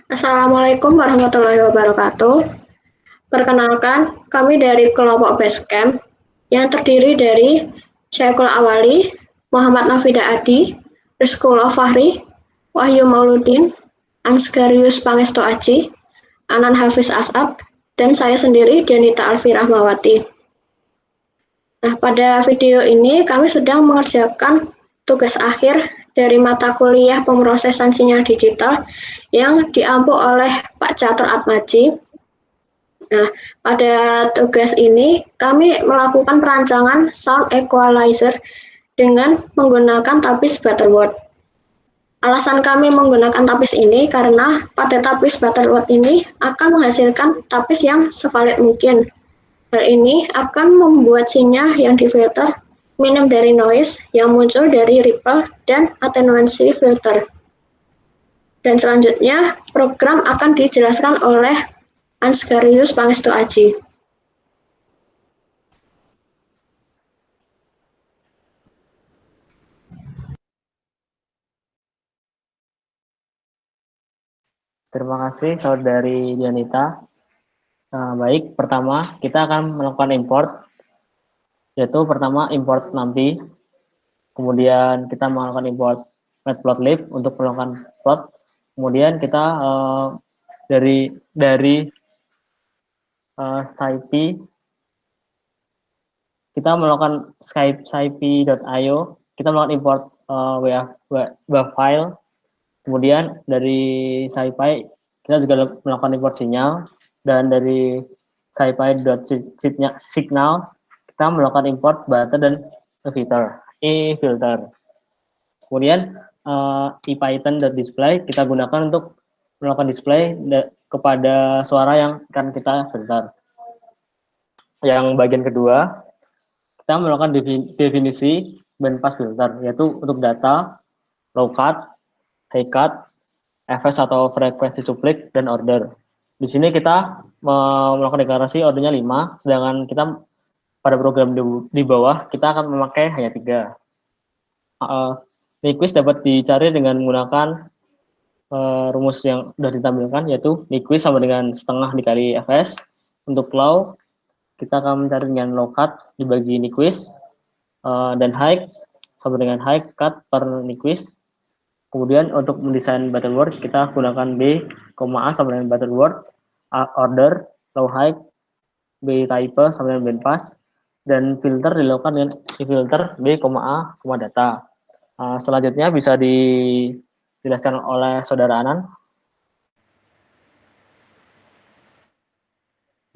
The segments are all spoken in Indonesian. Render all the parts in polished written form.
Assalamualaikum warahmatullahi wabarakatuh. Perkenalkan, kami dari kelompok Basecamp yang terdiri dari Syaikul Awali, Muhammad Nafida Adi, Rizkullah Fahri, Wahyu Mauludin, Ansgarius Pangestu Aji, Anan Hafiz As'ad, dan saya sendiri Dianita Alfi Rahmawati. Nah, pada video ini kami sedang mengerjakan tugas akhir dari mata kuliah pemrosesan sinyal digital yang diampu oleh Pak Catur Atmaji. Nah, pada tugas ini kami melakukan perancangan sound equalizer dengan menggunakan tapis Butterworth. Alasan kami menggunakan tapis ini karena pada tapis Butterworth ini akan menghasilkan tapis yang sevalid mungkin. Hal ini akan membuat sinyal yang difilter minim dari noise yang muncul dari ripple dan attenuansi filter. Dan selanjutnya, program akan dijelaskan oleh Ansgarius Pangestu Aji. Terima kasih Saudari Dianita. Baik, pertama kita akan melakukan import, yaitu pertama import NumPy, kemudian kita melakukan import matplotlib untuk melakukan plot, kemudian kita dari SciPy kita melakukan scipy.io, kita melakukan import WAV file, kemudian dari SciPy kita juga melakukan import sinyal, dan dari scipy.signal kita melakukan import button dan e-filter. Kemudian ipython.display kita gunakan untuk melakukan display kepada suara yang akan kita filter. Yang bagian kedua, kita melakukan definisi bandpass filter, yaitu untuk data, low cut, high cut, FS atau frekuensi cuplik, dan order. Di sini kita melakukan deklarasi ordernya 5, sedangkan kita pada program di bawah kita akan memakai hanya 3. Nyquist dapat dicari dengan menggunakan rumus yang sudah ditampilkan, yaitu Nyquist sama dengan setengah dikali Fs. Untuk low, kita akan mencari dengan low cut dibagi Nyquist, dan high sama dengan high cut per Nyquist. Kemudian untuk mendesain Butterworth, kita gunakan B, A sama dengan Butterworth, order, low high, B type sama dengan bandpass, dan filter dilakukan dengan filter B, A, data. Selanjutnya bisa dijelaskan oleh Saudara Anan.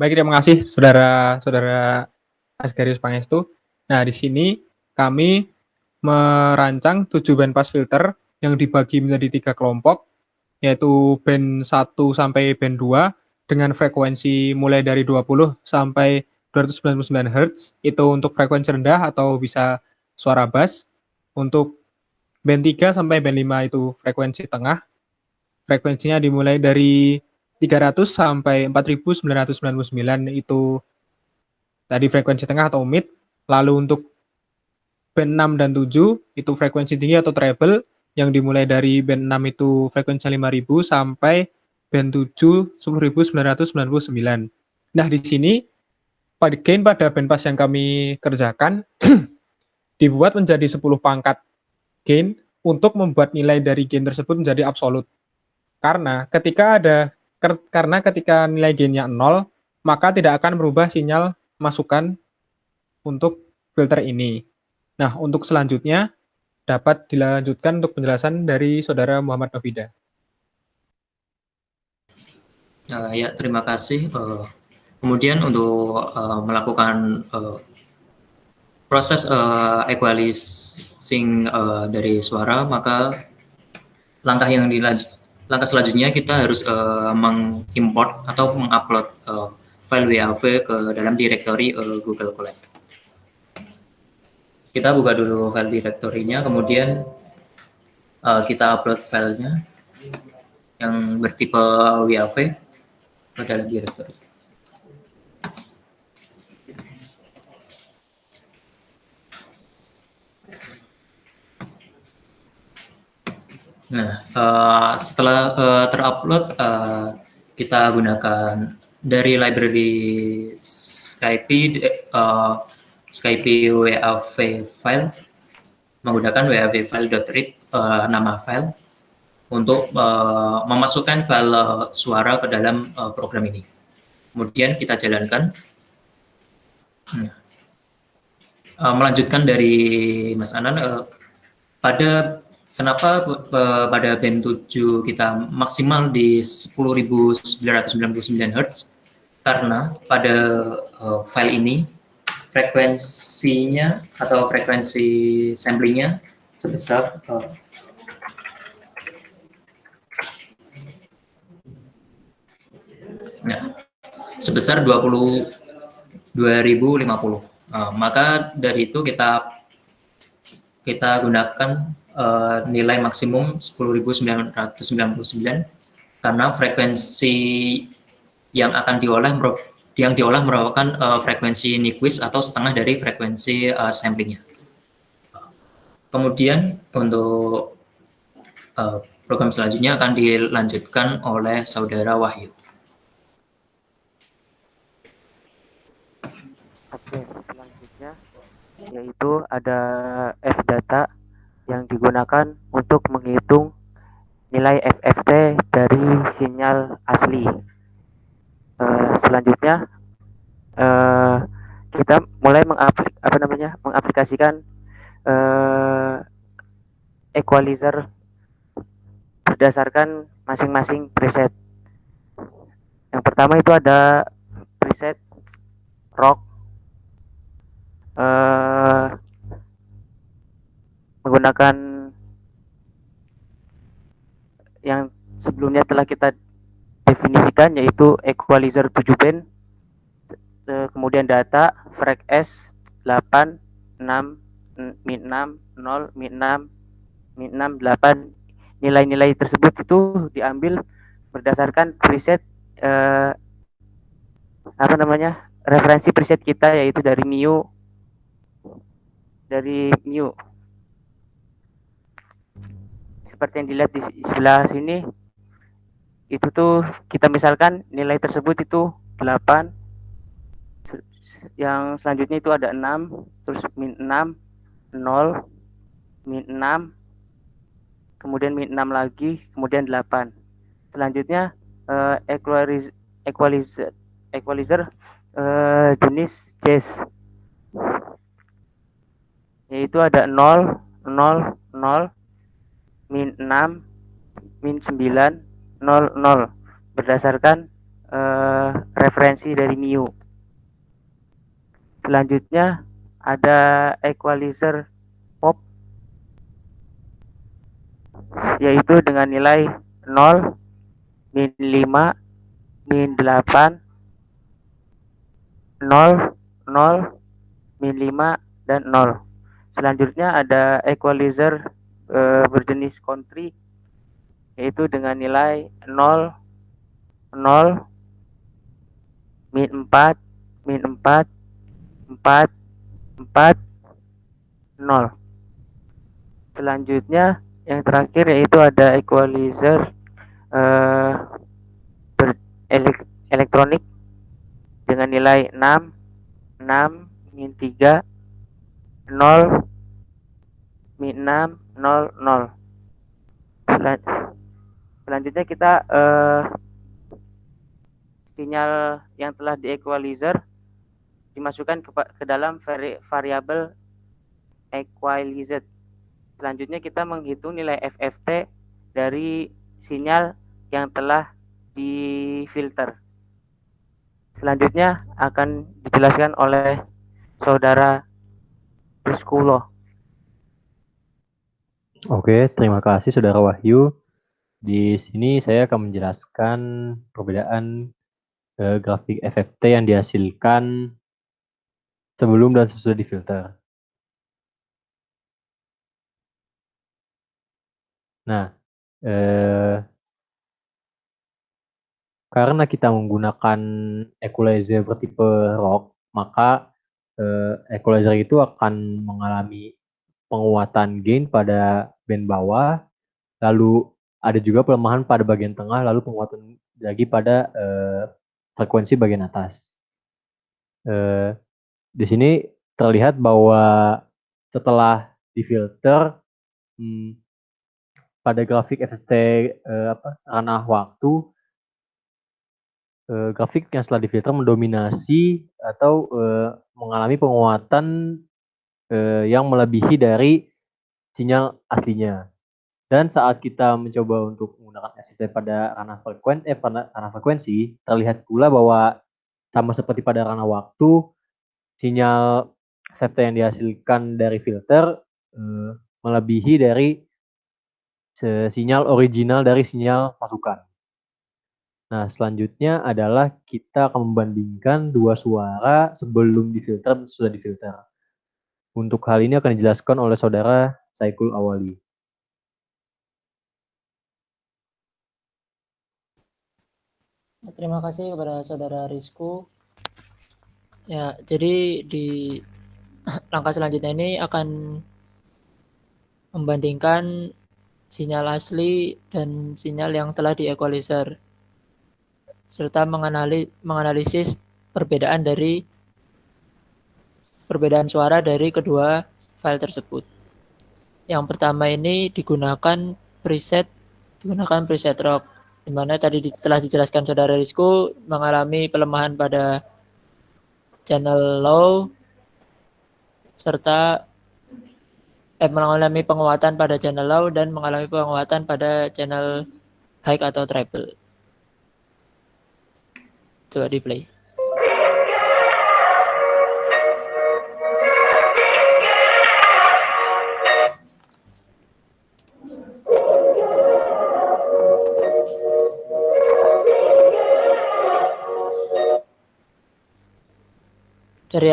Baik, terima kasih Saudara Asgarius Pangestu. Nah, di sini kami merancang 7 bandpass filter yang dibagi menjadi 3 kelompok, yaitu band 1 sampai band 2 dengan frekuensi mulai dari 20 sampai 299 Hz, itu untuk frekuensi rendah atau bisa suara bass. Untuk band 3 sampai band 5 itu frekuensi tengah, frekuensinya dimulai dari 300 sampai 4999 itu tadi frekuensi tengah atau mid. Lalu untuk band 6 dan 7 itu frekuensi tinggi atau treble yang dimulai dari band 6 itu frekuensi 5000 sampai band 7 10999. Nah, di sini gain pada bandpass yang kami kerjakan dibuat menjadi 10 pangkat gain untuk membuat nilai dari gain tersebut menjadi absolut. Karena ketika nilai gainnya 0, maka tidak akan merubah sinyal masukan untuk filter ini. Nah, untuk selanjutnya dapat dilanjutkan untuk penjelasan dari Saudara Muhammad Nafida. Ya, terima kasih. Kemudian untuk melakukan proses equalizing dari suara, maka langkah selanjutnya kita harus mengimport atau mengupload file WAV ke dalam direktori Google Colab. Kita buka dulu file direktorinya, kemudian kita upload filenya yang bertipe WAV ke dalam direktori. Nah, setelah terupload, kita gunakan dari library Skype, Skype WAV file, menggunakan WAV file.read nama file untuk memasukkan file suara ke dalam program ini. Kemudian kita jalankan. Melanjutkan dari Mas Anan, pada band 7 kita maksimal di 10.999 Hz, karena pada file ini frekuensinya atau frekuensi samplingnya sebesar sebesar 2050. Maka dari itu kita gunakan nilai maksimum 10.999 karena frekuensi yang diolah merupakan frekuensi Nyquist atau setengah dari frekuensi samplingnya. Kemudian untuk program selanjutnya akan dilanjutkan oleh Saudara Wahyu. Oke, selanjutnya yaitu ada F-data yang digunakan untuk menghitung nilai FFT dari sinyal asli. Selanjutnya kita mulai mengaplikasikan equalizer berdasarkan masing-masing preset. Yang pertama itu ada preset rock, menggunakan yang sebelumnya telah kita definisikan, yaitu equalizer 7 band, kemudian data frek S 8 6 min 6 0 min 6 min 6 8. Nilai-nilai tersebut itu diambil berdasarkan preset referensi preset kita, yaitu dari mu. Seperti yang dilihat di sebelah sini, itu tuh kita misalkan nilai tersebut itu 8, yang selanjutnya itu ada 6, terus min 6 0 min 6, kemudian min 6 lagi, kemudian 8. Selanjutnya equalizer jenis jazz, yaitu ada 0 0 0 min 6 min 9 0 0 berdasarkan referensi dari mu. Selanjutnya ada equalizer pop, yaitu dengan nilai 0 min 5 min 8 0 0 min 5 dan 0. Selanjutnya ada equalizer berjenis country, yaitu dengan nilai 0 0 min 4 min 4 4 4 0. Selanjutnya yang terakhir yaitu ada equalizer elektronik dengan nilai 6 6 min 3 0 min 6 0 0. Selanjutnya kita sinyal yang telah di equalizer dimasukkan ke dalam variabel equalized. Selanjutnya kita menghitung nilai FFT dari sinyal yang telah difilter. Selanjutnya akan dijelaskan oleh Saudara Priskulo. Oke, terima kasih Saudara Wahyu. Di sini saya akan menjelaskan perbedaan grafik FFT yang dihasilkan sebelum dan sesudah difilter. Nah, karena kita menggunakan equalizer bertipe rock, maka equalizer itu akan mengalami penguatan gain pada band bawah lalu ada juga pelemahan pada bagian tengah, lalu penguatan lagi pada frekuensi bagian atas. Di sini terlihat bahwa setelah difilter pada grafik FFT ranah waktu, grafik yang setelah difilter mendominasi atau mengalami penguatan yang melebihi dari sinyal aslinya. Dan saat kita mencoba untuk menggunakan FFT pada ranah frekuensi, terlihat pula bahwa sama seperti pada ranah waktu, sinyal FFT yang dihasilkan dari filter melebihi dari sinyal original dari sinyal masukan. Nah, selanjutnya adalah kita akan membandingkan dua suara sebelum difilter dan sesudah difilter. Untuk hal ini akan dijelaskan oleh saudara Saikul Awali. Terima kasih kepada saudara Rizku. Ya, jadi di langkah selanjutnya ini akan membandingkan sinyal asli dan sinyal yang telah di-equalizer, serta menganalisis perbedaan suara dari kedua file tersebut. Yang pertama ini digunakan preset rock, di mana tadi telah dijelaskan saudara Rizku mengalami pelemahan pada channel low serta mengalami penguatan pada channel low dan mengalami penguatan pada channel high atau treble. Coba di play. Dari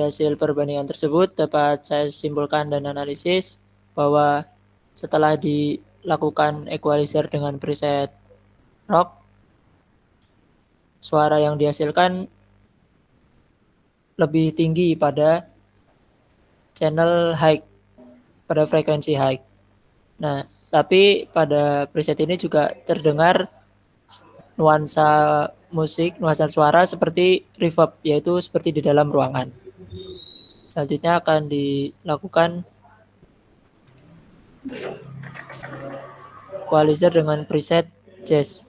hasil perbandingan tersebut dapat saya simpulkan dan analisis bahwa setelah dilakukan equalizer dengan preset rock, suara yang dihasilkan lebih tinggi pada channel high, pada frekuensi high. Nah, tapi pada preset ini juga terdengar nuansa musik, nuansa suara seperti reverb, yaitu seperti di dalam ruangan. Selanjutnya akan dilakukan equalizer dengan preset jazz.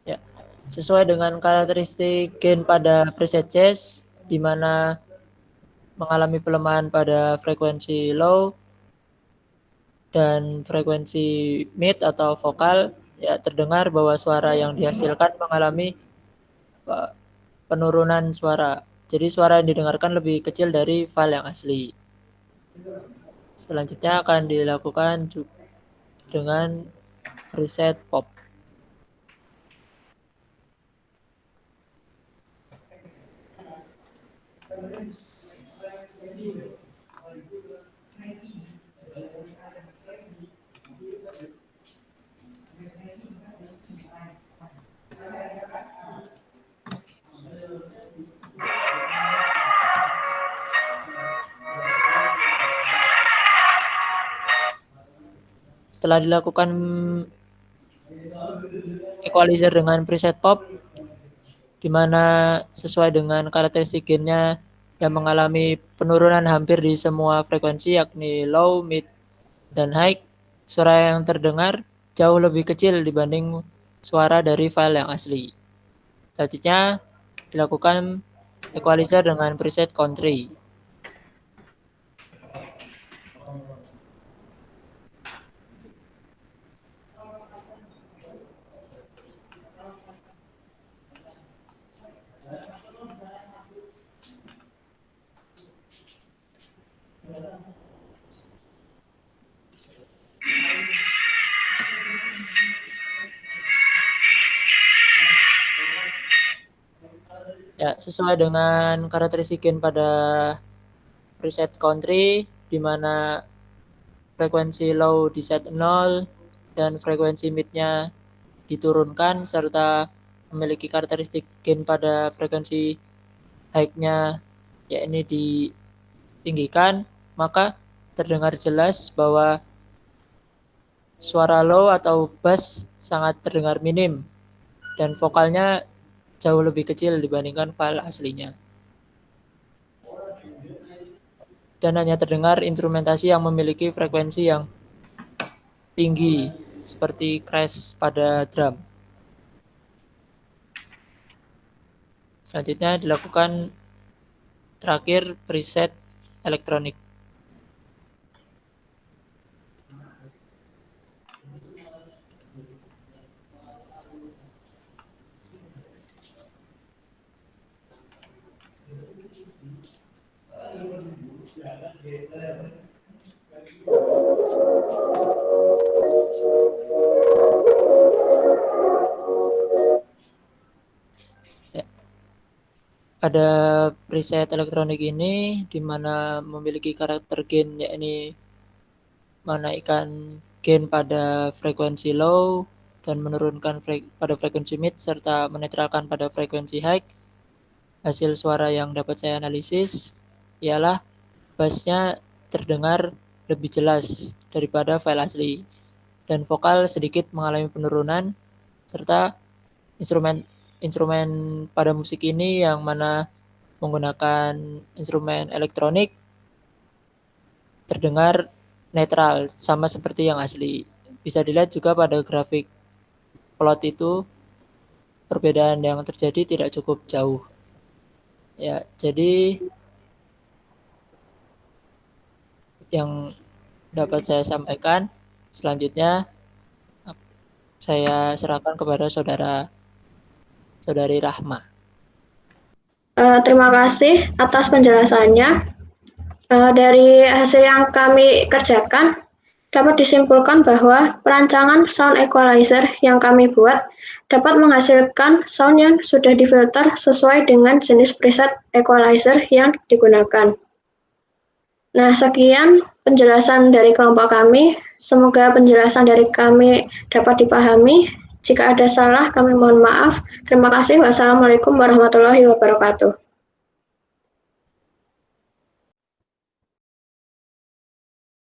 Ya, sesuai dengan karakteristik gain pada preset jazz, di mana mengalami pelemahan pada frekuensi low dan frekuensi mid atau vokal, ya terdengar bahwa suara yang dihasilkan mengalami penurunan suara. Jadi suara yang didengarkan lebih kecil dari file yang asli. Selanjutnya akan dilakukan dengan preset pop. Setelah dilakukan equalizer dengan preset pop, di mana sesuai dengan karakteristik gainnya yang mengalami penurunan hampir di semua frekuensi, yakni low, mid, dan high, suara yang terdengar jauh lebih kecil dibanding suara dari file yang asli. Selanjutnya dilakukan equalizer dengan preset country. Ya, sesuai dengan karakteristik gain pada preset country, di mana frekuensi low di set 0 dan frekuensi mid-nya diturunkan serta memiliki karakteristik gain pada frekuensi high-nya yakni ditinggikan, maka terdengar jelas bahwa suara low atau bass sangat terdengar minim dan vokalnya jauh lebih kecil dibandingkan file aslinya. Dan hanya terdengar instrumentasi yang memiliki frekuensi yang tinggi seperti crash pada drum. Selanjutnya dilakukan terakhir preset elektronik. Pada preset elektronik ini di mana memiliki karakter gain yakni menaikkan gain pada frekuensi low dan menurunkan pada frekuensi mid serta menetralkan pada frekuensi high. Hasil suara yang dapat saya analisis ialah bassnya terdengar lebih jelas daripada file asli dan vokal sedikit mengalami penurunan serta instrumen pada musik ini yang mana menggunakan instrumen elektronik terdengar netral sama seperti yang asli. Bisa dilihat juga pada grafik plot itu perbedaan yang terjadi tidak cukup jauh. Ya, jadi yang dapat saya sampaikan selanjutnya saya serahkan kepada saudari Rahma. Terima kasih atas penjelasannya. Dari hasil yang kami kerjakan, dapat disimpulkan bahwa perancangan sound equalizer yang kami buat dapat menghasilkan sound yang sudah difilter sesuai dengan jenis preset equalizer yang digunakan. Nah, sekian penjelasan dari kelompok kami. Semoga penjelasan dari kami dapat dipahami. Jika ada salah, kami mohon maaf. Terima kasih. Wassalamualaikum warahmatullahi wabarakatuh.